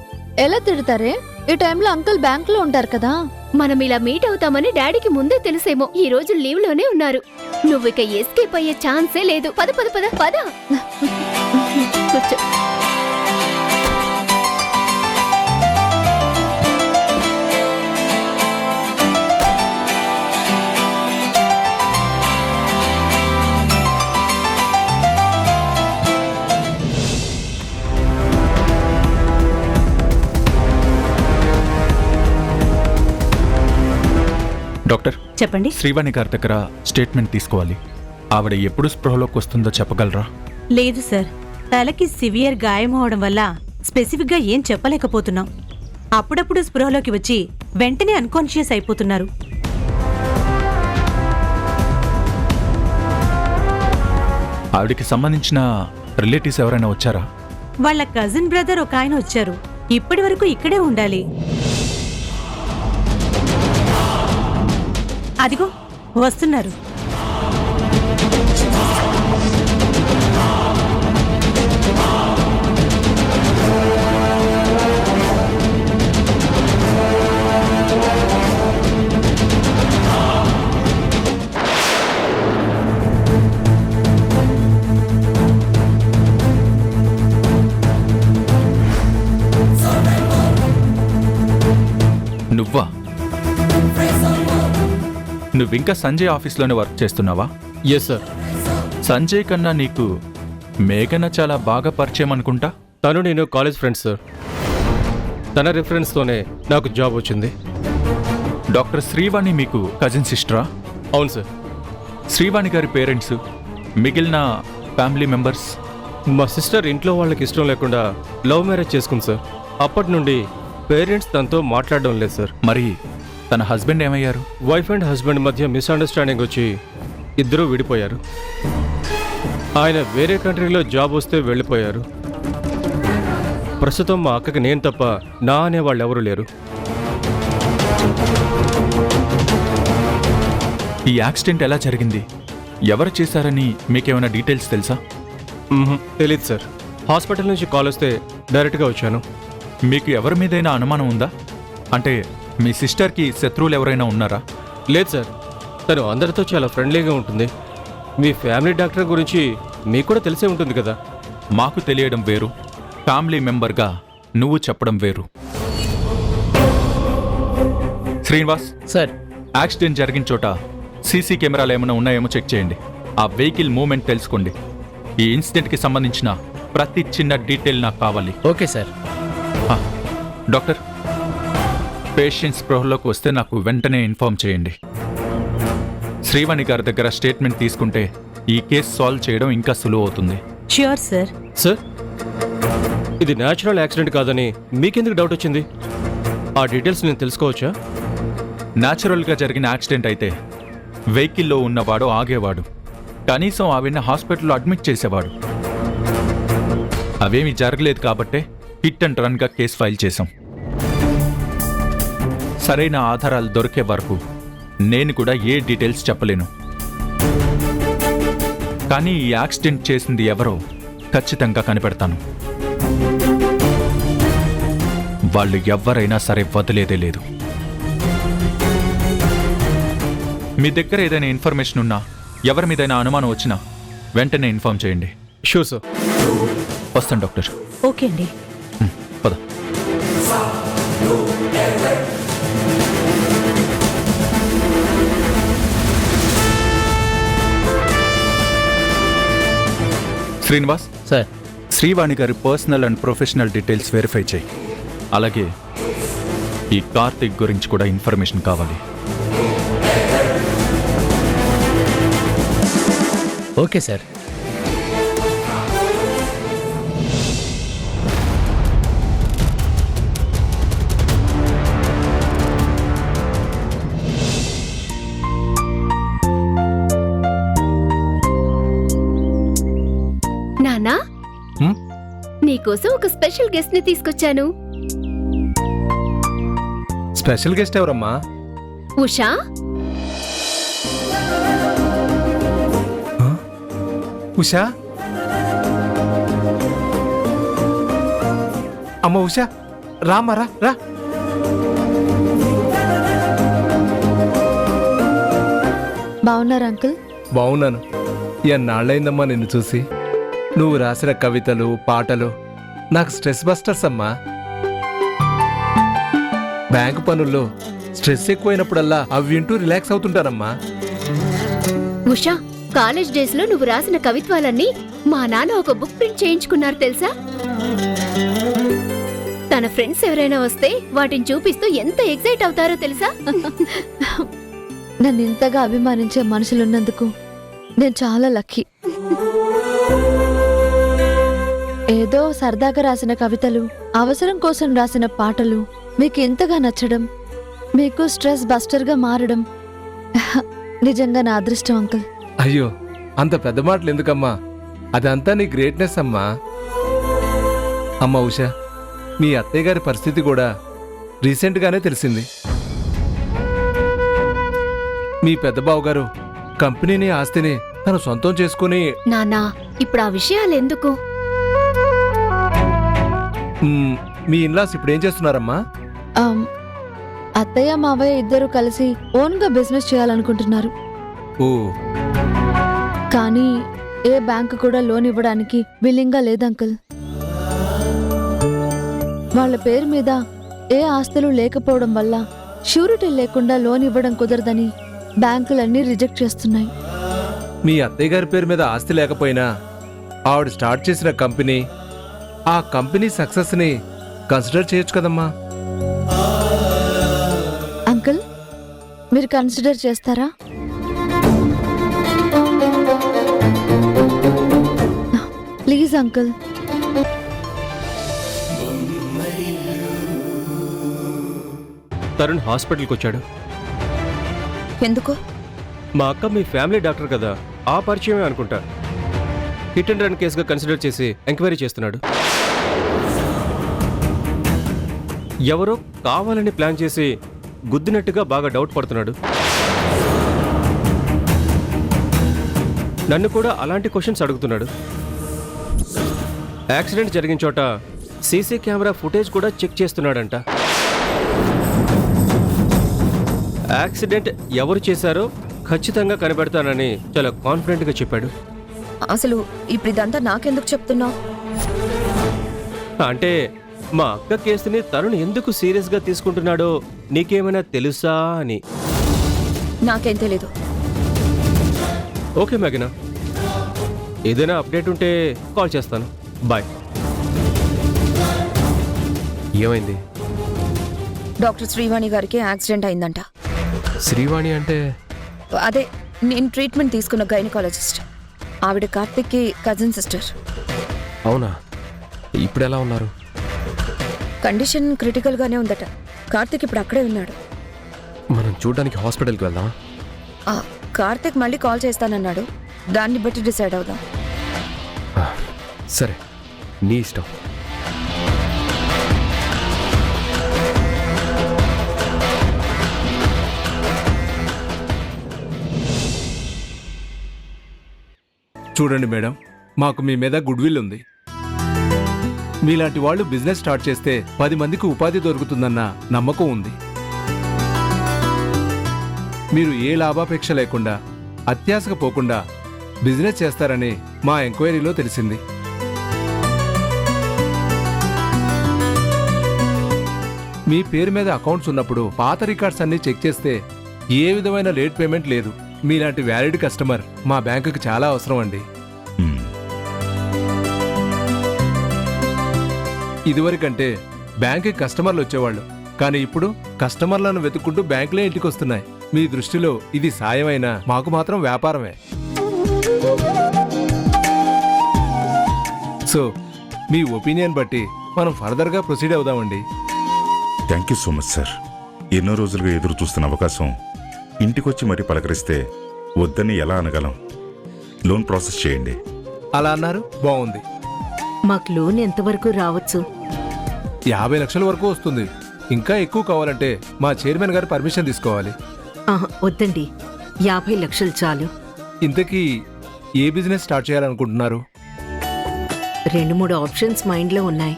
ఎలా తిడతారే? ఈ టైంలో అంకుల్ బ్యాంక్ లో ఉంటారు కదా. మనం ఇలా మీట్ అవుతామని డాడీకి ముందే తెలుసేమో. ఈ రోజు లీవ్ లోనే ఉన్నారు. నువ్విక ఎస్కేప్ అయ్యే ఛాన్సే లేదు. పద పద పద పద. కూర్చో. డాక్టర్ చెప్పండి. శ్రీవాణి గారి దగ్గర స్టేట్మెంట్ తీసుకోవాలి. ఆవిడ ఎప్పుడు స్పృహలోకి వస్తుందో చెప్పగలరా? లేదు సార్, తలకి సివియర్ గాయం అవడం వల్ల స్పెసిఫిక్ గా ఏం చెప్పలేకపోతున్నాం. అప్పుడప్పుడు స్పృహలోకి వచ్చి వెంటనే అన్కాన్షియస్ అయిపోతున్నారు. ఆవిడికి సంబంధించిన రిలేటివ్స్ ఎవరైనా వచ్చారా? వాళ్ళ కజిన్ బ్రదర్ ఒక ఆయన వచ్చారు. ఇప్పటి వరకు ఇక్కడే ఉండాలి. అదిగో వస్తున్నారు. నువ్వా? నువ్వింకా సంజయ్ ఆఫీస్లోనే వర్క్ చేస్తున్నావా? Yes sir. సంజయ్ కన్నా నీకు మేఘన చాలా బాగా పరిచయం అనుకుంటా. తను నేను కాలేజ్ ఫ్రెండ్స్ సార్. తన రిఫరెన్స్తోనే నాకు జాబ్ వచ్చింది. డాక్టర్ శ్రీవాణి మీకు కజిన్ సిస్టరా? అవును సార్. శ్రీవాణి గారి పేరెంట్స్, మిగిలిన ఫ్యామిలీ మెంబర్స్? మా సిస్టర్ ఇంట్లో వాళ్ళకి ఇష్టం లేకుండా లవ్ మ్యారేజ్ చేసుకుంది సార్. అప్పటి నుండి పేరెంట్స్ తనతో మాట్లాడడం లేదు సార్. మరి తన హస్బెండ్ ఏమయ్యారు? వైఫ్ అండ్ హస్బెండ్ మధ్య మిస్అండర్స్టాండింగ్ వచ్చి ఇద్దరూ విడిపోయారు. ఆయన వేరే కంట్రీలో జాబ్ వస్తే వెళ్ళిపోయారు. ప్రస్తుతం మా అక్కకి నేను తప్ప నా అనేవాళ్ళు ఎవరూ లేరు. ఈ యాక్సిడెంట్ ఎలా జరిగింది, ఎవరు చేశారని మీకేమైనా డీటెయిల్స్ తెలుసా? తెలీదు సార్. హాస్పిటల్ నుంచి కాల్ వస్తే డైరెక్ట్గా వచ్చాను. మీకు ఎవరి మీదైనా అనుమానం ఉందా? అంటే మీ సిస్టర్కి శత్రువులు ఎవరైనా ఉన్నారా? లేదు సార్. తను అందరితో చాలా ఫ్రెండ్లీగా ఉంటుంది. మీ ఫ్యామిలీ డాక్టర్ గురించి మీకు కూడా తెలిసే ఉంటుంది కదా. మాకు తెలియడం వేరు, ఫ్యామిలీ మెంబర్గా నువ్వు చెప్పడం వేరు. శ్రీనివాస్ సార్. యాక్సిడెంట్ జరిగిన చోట సీసీ కెమెరాలు ఏమైనా ఉన్నాయేమో చెక్ చేయండి. ఆ వెహికల్ మూమెంట్ తెలుసుకోండి. ఈ ఇన్సిడెంట్కి సంబంధించిన ప్రతి చిన్న డీటెయిల్ నాకు కావాలి. Okay sir. డాక్టర్, పేషెంట్ స్పృహలోకి వస్తే నాకు వెంటనే ఇన్ఫార్మ్ చేయండి. శ్రీవాణి గారి దగ్గర స్టేట్మెంట్ తీసుకుంటే ఈ కేసు సాల్వ్ చేయడం ఇంకా సులువు అవుతుంది. Sure sir. సార్, ఇది న్యాచురల్ యాక్సిడెంట్ కాదని మీకెందుకు డౌట్ వచ్చింది? ఆ డీటెయిల్స్ నేను తెలుసుకోవచ్చా? న్యాచురల్గా జరిగిన యాక్సిడెంట్ అయితే వెహికల్లో ఉన్నవాడు ఆగేవాడు, కనీసం ఆవిడని హాస్పిటల్లో అడ్మిట్ చేసేవాడు. అవేమీ జరగలేదు కాబట్టే హిట్ అండ్ రన్గా కేసు ఫైల్ చేశాం. సరైన ఆధారాలు దొరికే వరకు నేను కూడా ఏ డీటెయిల్స్ చెప్పలేను. కానీ ఈ యాక్సిడెంట్ చేసింది ఎవరో ఖచ్చితంగా కనిపెడతాను. వాళ్ళు ఎవరైనా సరే వదిలేదే లేదు. మీ దగ్గర ఏదైనా ఇన్ఫర్మేషన్ ఉన్నా, ఎవరి మీదైనా అనుమానం వచ్చినా వెంటనే ఇన్ఫార్మ్ చేయండి. Sure sir. వస్తాను డాక్టర్. ఓకే అండి. పద. శ్రీనివాస్ సార్. శ్రీవాణి గారి personal and professional details verify చేయి. అలాగే ఈ కార్తిక్ గురించి కూడా ఇన్ఫర్మేషన్ కావాలి. Okay sir. నానా, నీకోసం ఒక స్పెషల్ గెస్ట్ ని తీసుకొచ్చాను. స్పెషల్ గెస్ట్ ఎవరమ్మా? ఉషా. ఉషా? అమ్మ ఉషా, రామరా రా. బాగున్నారా అంకుల్? బాగున్నాను. ఎన్నాళ్ళైందమ్మా నిన్ను చూసి. నువ్వు రాసిన కవితలు, పాటలు నాకు స్ట్రెస్ బస్టర్స్ అమ్మా. బ్యాంకు పనుల్లో స్ట్రెస్ ఎక్కువైనప్పుడల్లా అవి వింటూ రిలాక్స్ అవుతుంటానమ్మా. ఉషా, కాలేజ్ డేస్ లో నువ్వు రాసిన కవిత్వాలన్నీ మా నాన్న ఒక బుక్ ప్రింట్ చేయించుకున్నారు తెలుసా? తన ఫ్రెండ్స్ ఎవరైనా వస్తే వాటిని చూపిస్తూ ఎంత ఎక్సైట్ అవుతారో తెలుసా? నన్ను ఇంతగా అభిమానించే మనుషులున్నందుకు నేను చాలా లక్కీ. ఏదో సరదాగా రాసిన కవితలు, అవసరం కోసం రాసిన పాటలు మీకు ఇంతగా నచ్చడం, మీకు స్ట్రెస్ బస్టర్గా మారడం నిజంగా నా అదృష్టం అంకుల్. అయ్యో, అంత పెద్ద మాటలు ఎందుకమ్మా? అదంతా నీ గ్రేట్నెస్ అమ్మా. అమ్మా ఉషా, మీ అత్తయ్య గారి పరిస్థితి కూడా రీసెంట్గానే తెలిసింది. మీ పెద్ద బావగారు కంపెనీని, ఆస్తిని తను సొంతం చేసుకుని నానా ఇప్పుడు ఆ విషయాలు ఎందుకు? మీ ఇన్లాస్ ఇప్పుడు ఏం చేస్తున్నారమ్మా? అత్తయ్య మావయ్య ఇద్దరు కలిసి ఓన్గా బిజినెస్ చేయాలనుకుంటున్నారు. ఓ, కానీ ఏ బ్యాంకు కూడా లోన్ ఇవ్వడానికి విల్లింగ్గా లేదు అంకుల్. వాళ్ళ పేరు మీద ఏ ఆస్తులు లేకపోవడం వల్ల షూరిటీ లేకుండా లోన్ ఇవ్వడం కుదరదని బ్యాంకులన్నీ రిజెక్ట్ చేస్తున్నాయి. మీ అత్తయ్య గారి పేరు మీద ఆస్తి లేకపోయినా ఆవిడ స్టార్ట్ చేసిన కంపెనీ, ఆ కంపెనీ సక్సెస్ని కన్సిడర్ చేయొచ్చు కదమ్మా. అంకుల్, మీరు కన్సిడర్ చేస్తారా? Please uncle. తరుణ్ హాస్పిటల్కి వచ్చాడు. ఎందుకు? మా అక్క మీ ఫ్యామిలీ డాక్టర్ కదా, ఆ పరిచయమే అనుకుంటా. హిట్ అండ్ రన్ కేసుగా కన్సిడర్ చేసి ఎంక్వైరీ చేస్తున్నాడు. ఎవరో కావాలని ప్లాన్ చేసి గుద్దినట్టుగా బాగా డౌట్ పడుతున్నాడు. నన్ను కూడా అలాంటి క్వశ్చన్స్ అడుగుతున్నాడు. యాక్సిడెంట్ జరిగిన చోట సీసీ కెమెరా ఫుటేజ్ కూడా చెక్ చేస్తున్నాడంట. యాక్సిడెంట్ ఎవరు చేశారో ఖచ్చితంగా కనిపెడతానని చాలా కాన్ఫిడెంట్గా చెప్పాడు. అసలు ఇప్పుడు ఇదంతా నాకెందుకు చెప్తున్నావు? అంటే మా అక్క కేసుని తరుణ్ ఎందుకు సీరియస్గా తీసుకుంటున్నాడో నీకేమైనా తెలుసా అని. నాకేం తెలీదు. ఓకే మేఘనా, ఏదైనా అప్డేట్ ఉంటే కాల్ చేస్తాను. బాయ్. ఏమైంది? డాక్టర్ శ్రీవాణి గారికి యాక్సిడెంట్ అయిందంట. శ్రీవాణి అంటే? అదే నేను ట్రీట్మెంట్ తీసుకున్న గైనకాలజిస్ట్. ఆవిడ కార్తిక్కి కజిన్ సిస్టర్. అవునా? ఇప్పుడు ఎలా ఉన్నారు? కండిషన్ క్రిటికల్గానే ఉందట. కార్తిక్ ఇప్పుడు అక్కడే ఉన్నాడు. మనం చూడడానికి హాస్పిటల్కి వెళ్దాం. కార్తిక్ మళ్ళీ కాల్ చేస్తానన్నాడు. దాన్ని బట్టి డిసైడ్ అవుదాం. సరే, నీ ఇష్టం. చూడండి మేడం, మాకు మీ మీద గుడ్ విల్ ఉంది. మీలాంటి వాళ్ళు బిజినెస్ స్టార్ట్ చేస్తే 10 మందికి ఉపాధి దొరుకుతుందన్న నమ్మకం ఉంది. మీరు ఏ లాభాపేక్ష లేకుండా, అత్యాశకు పోకుండా బిజినెస్ చేస్తారని మా ఎంక్వైరీలో తెలిసింది. మీ పేరు మీద అకౌంట్స్ ఉన్నప్పుడు పాత రికార్డ్స్ అన్ని చెక్ చేస్తే ఏ విధమైన లేట్ పేమెంట్ లేదు. మీలాంటి వ్యాలిడ్ కస్టమర్ మా బ్యాంకుకి చాలా అవసరం అండి. ఇదివరకంటే బ్యాంకుకి కస్టమర్లు వచ్చేవాళ్ళు, కానీ ఇప్పుడు కస్టమర్లను వెతుక్కుంటూ బ్యాంకులే ఇంటికి వస్తున్నాయి. మీ దృష్టిలో ఇది సాయమైనా మాకు మాత్రం వ్యాపారమే. సో మీ ఒపీనియన్ బట్టి మనం ఫర్దర్గా ప్రొసీడ్ అవుదామండి. Thank you so much sir. ఎన్నో రోజులుగా ఎదురు చూస్తున్న అవకాశం ఇంటికొచ్చి మరీ పలకరిస్తే వద్దని ఎలా అనగలం? లోన్ ప్రాసెస్ చేయండి. అలా అన్నారు, బాగుంది. మాకు లోన్ ఎంతవరకు రావచ్చు? 50 లక్షల వరకు వస్తుంది. ఇంకా ఎక్కువ కావాలంటే మా చైర్మన్ గారు పర్మిషన్ తీసుకోవాలి. వద్దండి, 50 లక్షలు చాలు. ఇంతకీ ఏ బిజినెస్ స్టార్ట్ చేయాలనుకుంటున్నారు? 2-3 ఆప్షన్స్ మైండ్లో ఉన్నాయి.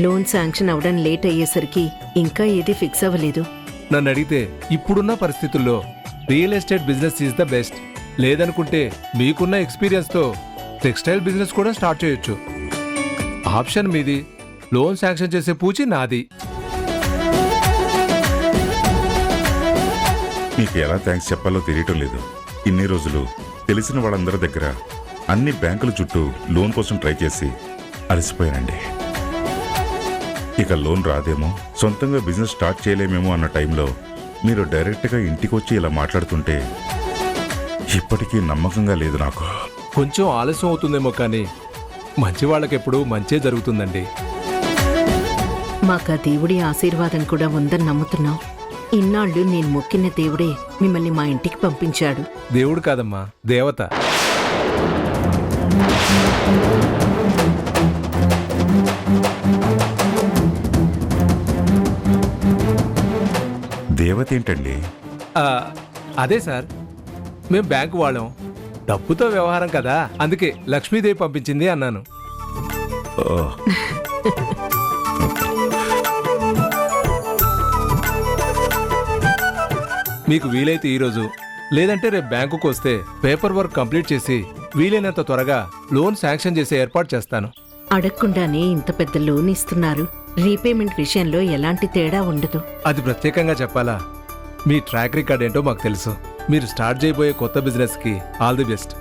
లోన్ శాంక్షన్ అవడం లేట్ అయ్యేసరికి ఇంకా ఏది ఫిక్స్ అవ్వలేదు. నన్ను అడిగితే ఇప్పుడున్న పరిస్థితుల్లో real estate business is the best. లేదనుకుంటే మీకున్న ఎక్స్పీరియన్స్తో టెక్స్టైల్ బిజినెస్ కూడా స్టార్ట్ చేయొచ్చు. ఆప్షన్ మీది. లోన్ శాంక్షన్ చేసే పూచి నాది. మీకు ఎలా థ్యాంక్స్ చెప్పాలో తెలియటం లేదు. ఇన్ని రోజులు తెలిసిన వాళ్ళందరి దగ్గర అన్ని బ్యాంకుల చుట్టూ లోన్ కోసం ట్రై చేసి అలసిపోయానండి. ఇక లోన్ రాదేమో, సొంతంగా బిజినెస్ స్టార్ట్ చేయలేమేమో అన్న టైంలో మీరు డైరెక్ట్గా ఇంటికి వచ్చి ఇలా మాట్లాడుతుంటే ఇప్పటికీ నమ్మకంగా లేదు నాకు. కొంచెం ఆలస్యం అవుతుందేమో, కానీ మంచి వాళ్ళకెప్పుడు మంచే జరుగుతుందండి. మాకు ఆ దేవుడి ఆశీర్వాదం కూడా ఉందని నమ్ముతున్నాం. ఇన్నాళ్ళు నేను మొక్కిన దేవుడే మిమ్మల్ని మా ఇంటికి పంపించాడు. దేవుడు కాదమ్మా, దేవత. దేవత ఏంటండి? ఆ, అదే సార్, మేం బ్యాంకు వాళ్ళం, డబ్బుతో వ్యవహారం కదా, అందుకే లక్ష్మీదేవి పంపించింది అన్నాను. ఓ, మీకు వీలైతే ఈరోజు, లేదంటే రేపు బ్యాంకుకు వస్తే పేపర్ వర్క్ కంప్లీట్ చేసి వీలైనంత త్వరగా లోన్ శాంక్షన్ చేసే ఏర్పాటు చేస్తాను. అడగకుండానే ఇంత పెద్ద లోన్ ఇస్తున్నారు. రీపేమెంట్ విషయంలో ఎలాంటి తేడా ఉండదు. అది ప్రత్యేకంగా చెప్పాలా? మీ ట్రాక్ రికార్డ్ ఏంటో మాకు తెలుసు. మీరు స్టార్ట్ చేయబోయే కొత్త బిజినెస్కి ఆల్ ది బెస్ట్.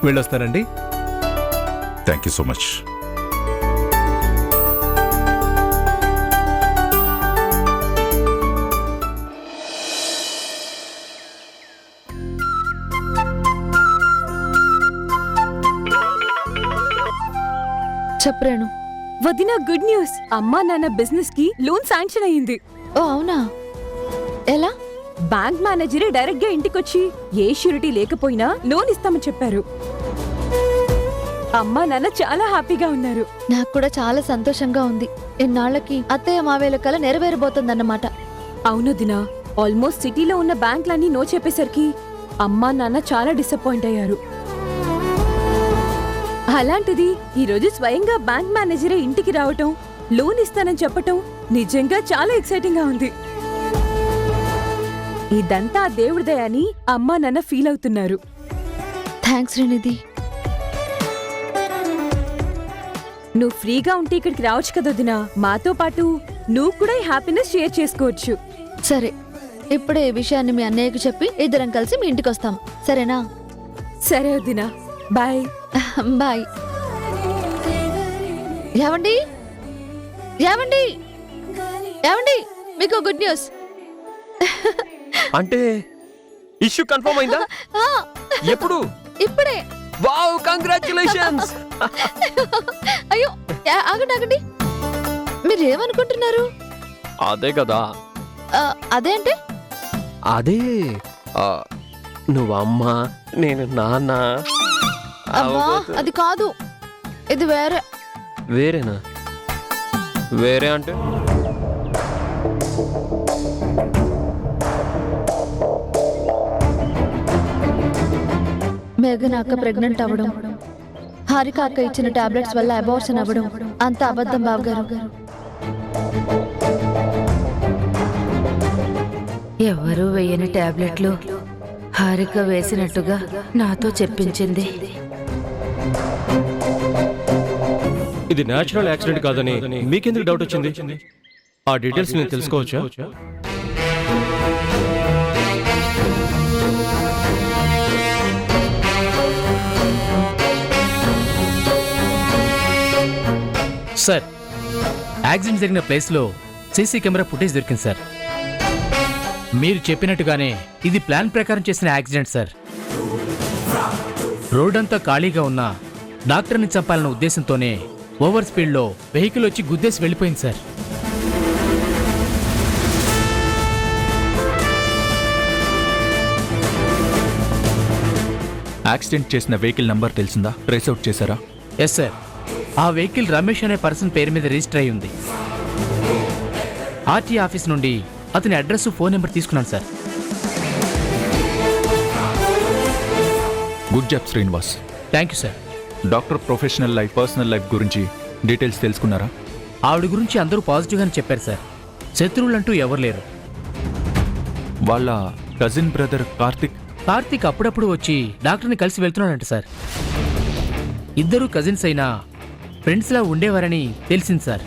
వెళ్ళొస్తానండి. Thank you so much. చెప్పరేను. వదినా, గుడ్ న్యూస్. అమ్మా నాన్న బిజినెస్ కి లోన్ శాంక్షన్ అయ్యింది. ఓ అవునా? ఎలా? బ్యాంక్ మేనేజరే డైరెక్ట్ గా ఇంటికొచ్చి ఏ షూరిటీ లేకపోయినా లోన్ ఇస్తామని చెప్పారు. అమ్మా నాన్న చాలా హ్యాపీగా ఉన్నారు. నాకు కూడా చాలా సంతోషంగా ఉంది. ఇన్నాళ్లకి అత్తయ్య మావేల కల నెరవేరబోతుందన్నమాట. అవును దినా, ఆల్మోస్ట్ సిటీలో ఉన్న బ్యాంక్లన్నీ నో చెప్పేసరికి అమ్మా నాన్న చాలా డిసప్పాయింట్ అయ్యారు. అలాంటిది ఈ రోజు స్వయంగా బ్యాంక్ మేనేజరే ఇంటికి రావటం, లోన్ ఇస్తానని చెప్పటం నిజంగా చాలా ఎక్సైటింగ్ గా ఉంది. ఇదంతా దేవుడిదే అని అమ్మా నాన్న ఫీల్ అవుతున్నారు. థ్యాంక్స్ శ్రీనిధి. నువ్వు ఫ్రీగా ఉంటే ఇక్కడికి రావచ్చు కదా వదినా. మాతో పాటు నువ్వు కూడా ఈ హ్యాపీనెస్ షేర్ చేసుకోవచ్చు. సరే, ఇప్పుడే ఈ విషయాన్ని మీ అన్నయ్యకు చెప్పి ఇద్దరం కలిసి మీ ఇంటికి వస్తాం. సరేనా? సరే వదినా, బాయ్. బాయ్. ఏవండి ఏవండి ఏవండి, మీకు గుడ్ న్యూస్. అంటే ఇష్యూ కన్ఫర్మ్ అయిందా? ఆ, ఎప్పుడు? ఇప్పుడే. Wow, congratulations. అయ్యో, ఆగండి ఆగండి. మీరు ఏమనుకుంటున్నారు? అదే కదా. అదే అంటే? అదే నువ్వు అమ్మ, నేను నాన్న. అబ్బా, అది కాదు, ఇది వేరే. వేరేనా? వేరే అంటే? మేఘన అక్క ప్రెగ్నెంట్ అవ్వడం, హారిక అక్క ఇచ్చిన టాబ్లెట్స్ వల్ల అబార్షన్ అవ్వడం అంత అబద్ధం బావగారు. ఎవరూ వేయని టాబ్లెట్లు హారిక వేసినట్టుగా నాతో చెప్పించింది. ఇది న్యాచురల్ యాక్సిడెంట్ కాదని మీకెందుకు డౌట్ వచ్చింది? ఆ డీటెయిల్స్ నేను తెలుసుకోవచ్చా? సార్, యాక్సిడెంట్ జరిగిన ప్లేస్లో సీసీ కెమెరా ఫుటేజ్ దొరికింది సార్. మీరు చెప్పినట్టుగానే ఇది ప్లాన్ ప్రకారం చేసిన యాక్సిడెంట్ సార్. రోడ్డంతా ఖాళీగా ఉన్న డాక్టర్ని చంపాలన్న ఉద్దేశంతోనే ఓవర్ స్పీడ్లో వెహికల్ వచ్చి గుద్దేసి వెళ్ళిపోయింది సార్. యాక్సిడెంట్ చేసిన వెహికల్ నంబర్ తెలిసిందా? ట్రేస్ అవుట్ చేశారా? ఎస్ సార్, ఆ వెహికల్ రమేష్ అనే పర్సన్ పేరు మీద రిజిస్టర్ అయి ఉంది. ఆర్టీ ఆఫీస్ నుండి అతని అడ్రస్, ఫోన్ నెంబర్ తీసుకున్నాను sir. Good job Srinivas. Thank you sir. Doctor professional life, personal life గురించి డీటెయిల్స్ తెలుసుకున్నారా? ఆవిడ గురించి అందరూ పాజిటివ్గానే చెప్పారు సార్. శత్రువులంటూ ఎవరు లేరు. వాళ్ళ కజిన్ బ్రదర్ కార్తిక్ అప్పుడప్పుడు వచ్చి డాక్టర్ని కలిసి వెళ్తున్నాడంట సార్. ఇద్దరు కజిన్స్ అయినా ఫ్రెండ్స్లా ఉండేవారని తెలిసింది సార్.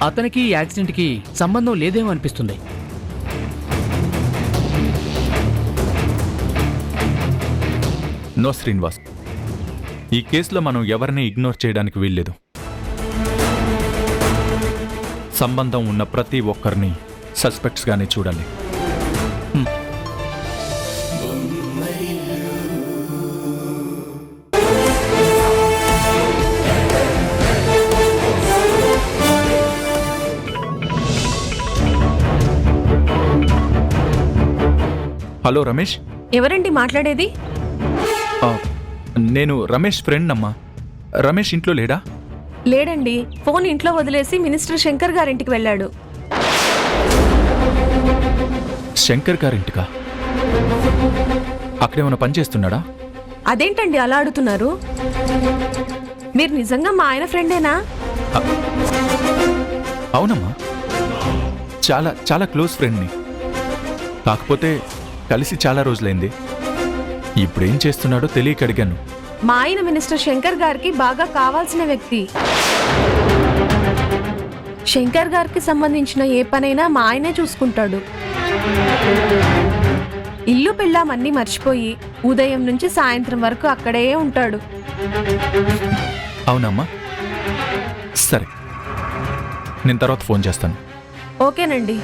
అతనికి ఈ యాక్సిడెంట్కి సంబంధం లేదేమో అనిపిస్తుంది. నో శ్రీనివాస్, ఈ కేసులో మనం ఎవరిని ఇగ్నోర్ చేయడానికి వీల్లేదు. సంబంధం ఉన్న ప్రతి ఒక్కరిని సస్పెక్ట్స్గానే చూడాలి. హలో రమేష్. ఎవరండి మాట్లాడేది? ఆ, నేను రమేష్ ఫ్రెండ్ అమ్మా. రమేష్ ఇంట్లో లేడా? లేడండి, ఫోన్ ఇంట్లో వదిలేసి మినిస్టర్ శంకర్ గారింటికి వెళ్ళాడు. శంకర్ గారింటికా? అక్కడేమైనా పని చేస్తున్నాడా? అదేంటండి అలా అడుగుతున్నారు? మీరు నిజంగా మా ఆయన ఫ్రెండేనా? అవునమ్మా, చాలా చాలా క్లోజ్ ఫ్రెండ్ని. కాకపోతే కలిసి చాలా రోజులైంది. ఇప్పుడేం చేస్తున్నాడో తెలియక అడిగాను. మా ఆయన మినిస్టర్ శంకర్ గారికి బాగా కావాల్సిన వ్యక్తి. శంకర్ గారికి సంబంధించిన ఏ పనైనా మా ఆయనే చూసుకుంటాడు. ఇల్లు పెళ్ళామన్నీ మర్చిపోయి ఉదయం నుంచి సాయంత్రం వరకు అక్కడే ఉంటాడు. అవునమ్మా, సరే, నేను తర్వాత ఫోన్ చేస్తాను. ఓకేనండి.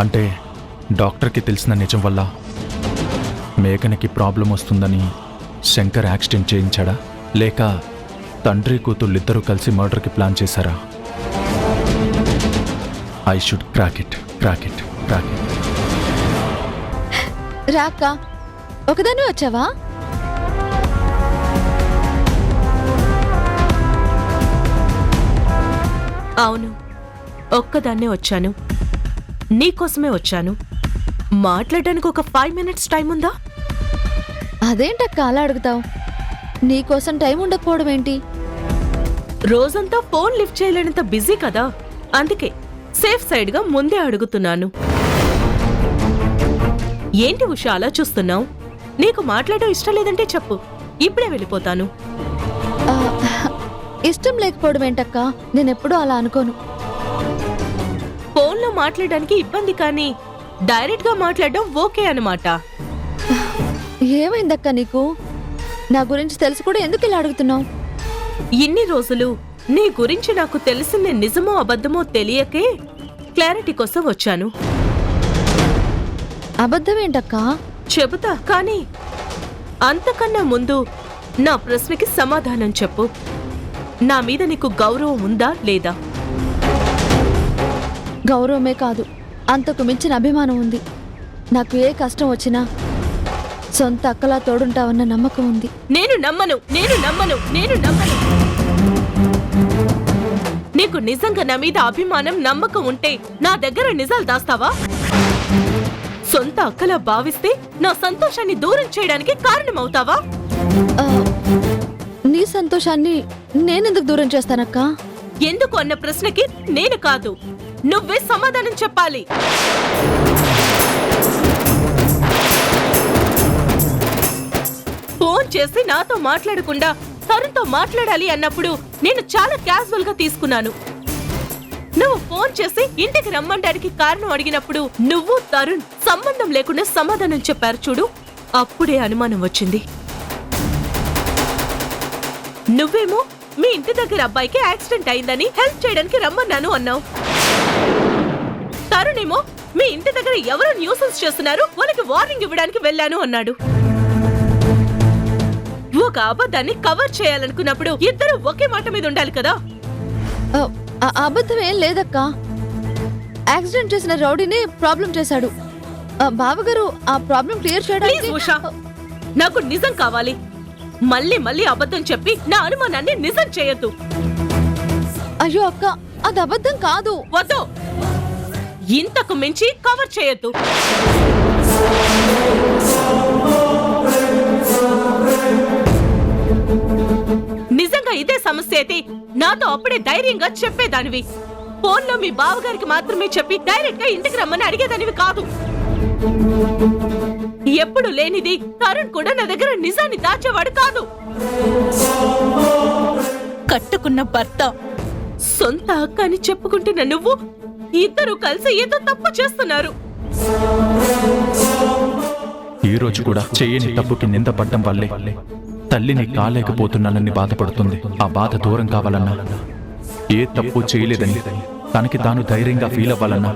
అంటే డాక్టర్కి తెలిసిన నిజం వల్ల మేఘనకి ప్రాబ్లం వస్తుందని శంకర్ యాక్సిడెంట్ చేయించాడా, లేక తండ్రి కూతుళ్ళిద్దరూ కలిసి మర్డర్కి ప్లాన్ చేశారా? I should crack it. రాక్క, ఒకదాన్ని వచ్చావా? అవును, ఒక్కదాన్నే వచ్చాను. నీకోసమే వచ్చాను. మాట్లాడడానికి ఒక 5 minutes టైం ఉందా? అదేంటక్క అలా అడుగుతావు? నీకోసం టైం ఉండకపోవడం ఏంటి? రోజంతా ఫోన్ లిఫ్ట్ చేయలేనంత బిజీ కదా, అందుకే సేఫ్ సైడ్గా ముందే అడుగుతున్నాను. ఏంటి ఉషా అలా చూస్తున్నావు? నీకు మాట్లాడడం ఇష్టం లేదంటే చెప్పు, ఇప్పుడే వెళ్ళిపోతాను. ఆ, ఇష్టం లేకపోవడం ఏంటక్క? నేనెప్పుడూ అలా అనుకోను. ఫోన్లో మాట్లాడడానికి ఇబ్బంది, కానీ డైరెక్ట్గా మాట్లాడడం ఓకే అన్నమాట. ఏమైందక్క నీకు? నా గురించి తెలిసి కూడా ఎందుకు ఇలా అడుగుతున్నావు? ఇన్ని రోజులు నీ గురించి నాకు తెలిసింది నిజమో అబద్ధమో తెలియకే క్లారిటీ కోసం వచ్చాను. అబద్ధం ఏంటక్క? చెబుతా, కానీ అంతకన్నా ముందు నా ప్రశ్నకి సమాధానం చెప్పు. నా మీద నీకు గౌరవం ఉందా లేదా? గౌరవమే కాదు, అంతకు మించిన అభిమానం ఉంది. నాకు ఏ కష్టం వచ్చినా సొంత అక్కలా తోడుంటావన్న నమ్మకం ఉంది. నేను నమ్మను. నీకు నిజంగా నా మీద అభిమానం, నమ్మకం ఉంటే నా దగ్గర నిజాలు దాస్తావా? సొంత అక్కలా భావిస్తే నా సంతోషాన్ని దూరం చేయడానికి కారణమవుతావా? ఆ, నీ సంతోషాన్ని నేనెందుకు దూరం చేస్తానక్క? ఎందుకు అన్న ప్రశ్నకి నేను కాదు, నువ్వే సమాధానం చెప్పాలి. ఫోన్ చేసి నాతో మాట్లాడకుండా తరుణ్తో మాట్లాడాలి అన్నప్పుడు నేను చాలా క్యాజువల్ గా తీసుకున్నాను. నువ్వు ఫోన్ చేసి ఇంటికి రమ్మంటానికి కారణం అడిగినప్పుడు నువ్వు తరుణ్ సంబంధం లేకుండా సమాధానం చెప్పారు చూడు, అప్పుడే అనుమానం వచ్చింది. నువ్వేమో మీ ఇంటి దగ్గర అబ్బాయికి యాక్సిడెంట్ అయిందని హెల్ప్ చేయడానికి రమ్మన్నాను అన్నావు. తరుణేమో మీ ఇంటి దగ్గర ఎవరో న్యూసెన్స్ చేస్తున్నారు, వాళ్ళకి వార్నింగ్ ఇవ్వడానికి వెళ్ళాను అన్నాడు. ఒక అబద్ధాన్ని కవర్ చేయాలనుకున్నప్పుడు ఇద్దరు ఒకే మాట మీద ఉండాలి కదా. అబద్ధం ఏం లేదక్క. యాక్సిడెంట్ చేసిన రౌడీని ప్రాబ్లం చేశాడు. బావగారు ఆ ప్రాబ్లం క్లియర్ చేయడానికి. ఉషా, నాకు నిజం కావాలి. మళ్ళీ మళ్ళీ అబద్ధం చెప్పి నా అనుమానాన్ని నిజం చేయొద్దు. అయ్యో అక్క, అది అబద్ధం కాదు. వద్దు, ఇంతకు మించి కవర్ చేయొద్దు. నిజంగా ఇదే సమస్య అయితే నాతో అప్పుడే ధైర్యంగా చెప్పేదానివి. ఫోన్లో మీ బావగారికి మాత్రమే చెప్పి డైరెక్ట్ గా ఇంటికి రమ్మని అడిగేదానివి కాదు. ఎప్పుడు లేనిది తరుణ్ కూడా నా దగ్గర నిజాన్ని దాచేవాడు కాదు. కట్టుకున్న భర్త, సొంత అక్క అని చెప్పుకుంటున్న నువ్వు, ఇద్దరు కలిసి ఏదో తప్పు చేస్తున్నారు. ఈ రోజు కూడా చెయ్యని తప్పుకి నింద పడ్డం వల్లే తల్లిని కాలేకపోతున్నానని బాధపడుతుంది. ఆ బాధ దూరం కావాలన్నా, ఏ తప్పు చేయలేదని తనకి తాను ధైర్యంగా ఫీల్ అవ్వాలన్నా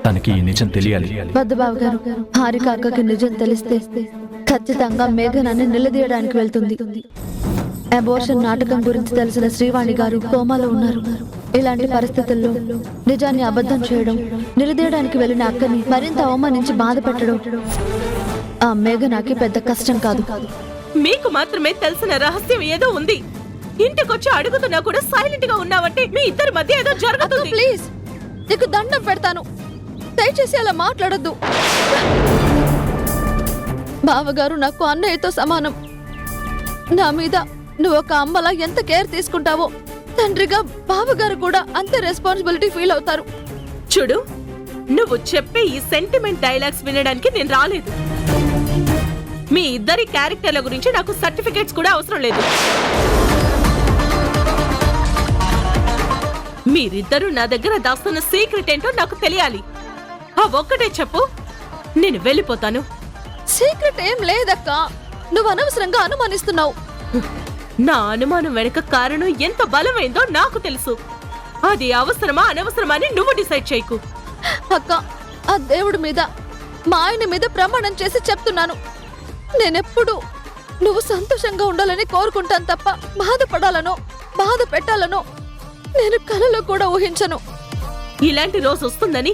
తనకి ఈ నిజం తెలియాలి. వద్దు బావగారు, హారిక అక్కకి నిజం తెలిస్తే ఖచ్చితంగా మేఘనాన్ని నిలదీయడానికి వెళ్తుంది. అబోర్షన్ నాటకం గురించి తెలిసిన శ్రీవాణి గారు కోమాలో ఉన్నారు. ఇలాంటి పరిస్థితుల్లో నిజాన్ని అబద్ధం చేయడం, నిలదీయడానికి వెళ్ళిన అక్కని మరింత అవమానించి బాధ పెట్టడం ఆ మేఘనాకి పెద్ద కష్టం కాదు. మీకు మాత్రమే తెలిసిన రహస్యం ఏదో ఉంది. ఇంటికొచ్చి అడుగుతున్నా కూడా సైలెంట్ గా ఉన్నావంటే మీ ఇద్దరి మధ్య ఏదో జరుగుతుంది. ప్లీజ్, నీకు దండం పెడతాను, దయచేసి అలా మాట్లాడొద్దు. బావగారు నాకు అన్నయ్యతో సమానం. నా మీద నువ్వు ఒక అమ్మలా ఎంత కేర్ తీసుకుంటావో తండ్రిగా బావగారు కూడా అంతే రెస్పాన్సిబిలిటీ ఫీల్ అవుతారు. చూడు, నువ్వు చెప్పే ఈ సెంటిమెంట్ డైలాగ్స్ వినడానికి నేను రాలేదు. మీ ఇద్దరి క్యారెక్టర్ల గురించి నాకు సర్టిఫికేట్స్ కూడా అవసరం లేదు. మీరిద్దరూ నా దగ్గర దాస్తున్న సీక్రెట్ ఏంటో నాకు తెలియాలి. ఆ ఒక్కటే చెప్పు, నేను వెళ్ళిపోతాను. సీక్రెట్ ఏం లేదక్క, నువ్వు అనవసరంగా అనుమానిస్తున్నావు. నా అనుమానం వెనక కారణం ఎంత బలమైందో నాకు తెలుసు. అది అవసరమా అనవసరమా అని నువ్వు డిసైడ్ చేయకు. అక్క, ఆ దేవుడి మీద, మా ఆయన మీద ప్రమాణం చేసి చెప్తున్నాను, నేనెప్పుడు నువ్వు సంతోషంగా ఉండాలని కోరుకుంటాను తప్ప బాధపడాలనో బాధ పెట్టాలనో నేను కలలో కూడా ఊహించను. ఇలాంటి రోజు వస్తుందని,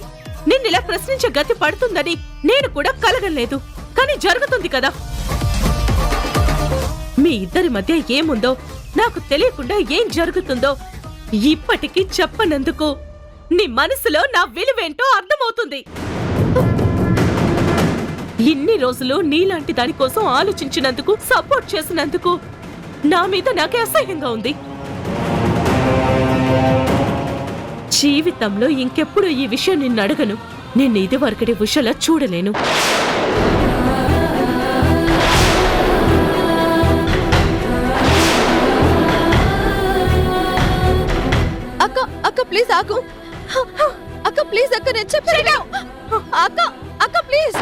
నిన్నిలా ప్రశ్నించే గతి పడుతుందని నేను కూడా కలగలేదు. కానీ జరుగుతుంది కదా. మీ ఇద్దరి మధ్య ఏముందో, నాకు తెలియకుండా ఏం జరుగుతుందో ఇప్పటికీ చెప్పనందుకు నీ మనసులో నా విలువేంటో అర్థమవుతుంది. ఇన్ని రోజులు నీలాంటి దానికోసం ఆలోచించినందుకు, సపోర్ట్ చేసినందుకు నా మీద నాకే అసహ్యంగా ఉంది. జీవితంలో ఇంకెప్పుడు ఈ విషయం నిన్ను అడగను. నిన్ను ఇదివరకటి విషయంలో చూడలేను. అక్క, అక్క ప్లీజ్ ఆగు. అక్క ప్లీజ్, అక్క నేను చెప్పాను. అక్క, అక్క ప్లీజ్.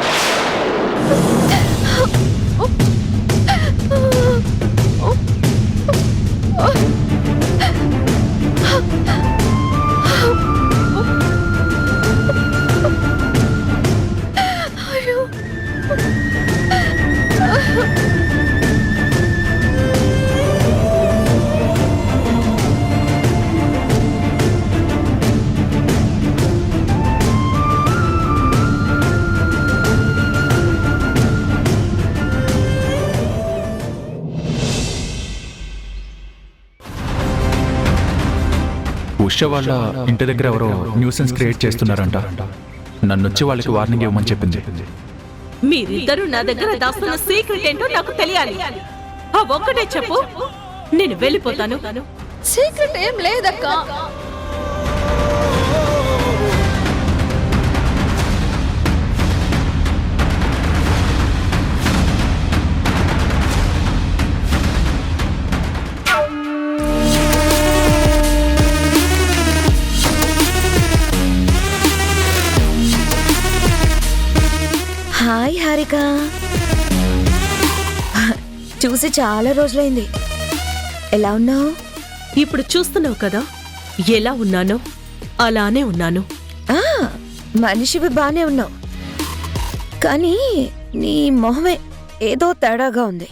ఉష వాళ్ళ ఇంటి దగ్గర ఎవరో న్యూసెన్స్ క్రియేట్ చేస్తున్నారంట. నన్నొచ్చి వాళ్ళకి వార్నింగ్ ఇవ్వమని చెప్పింది. మీరిద్దరూ నా దగ్గర దాస్తున్న సీక్రెట్ ఏంటో నాకు తెలియాలి. ఆ ఒక్కటే చెప్పు, నేను వెళ్ళిపోతాను. సీక్రెట్ ఏం లేదక్క. హాయ్ హారిక, చూసి చాలా రోజులైంది. ఎలా ఉన్నావు? ఇప్పుడు చూస్తున్నావు కదా ఎలా ఉన్నానో అలానే ఉన్నాను. మనిషివి బానే ఉన్నావు, కానీ నీ మొహమే ఏదో తేడాగా ఉంది.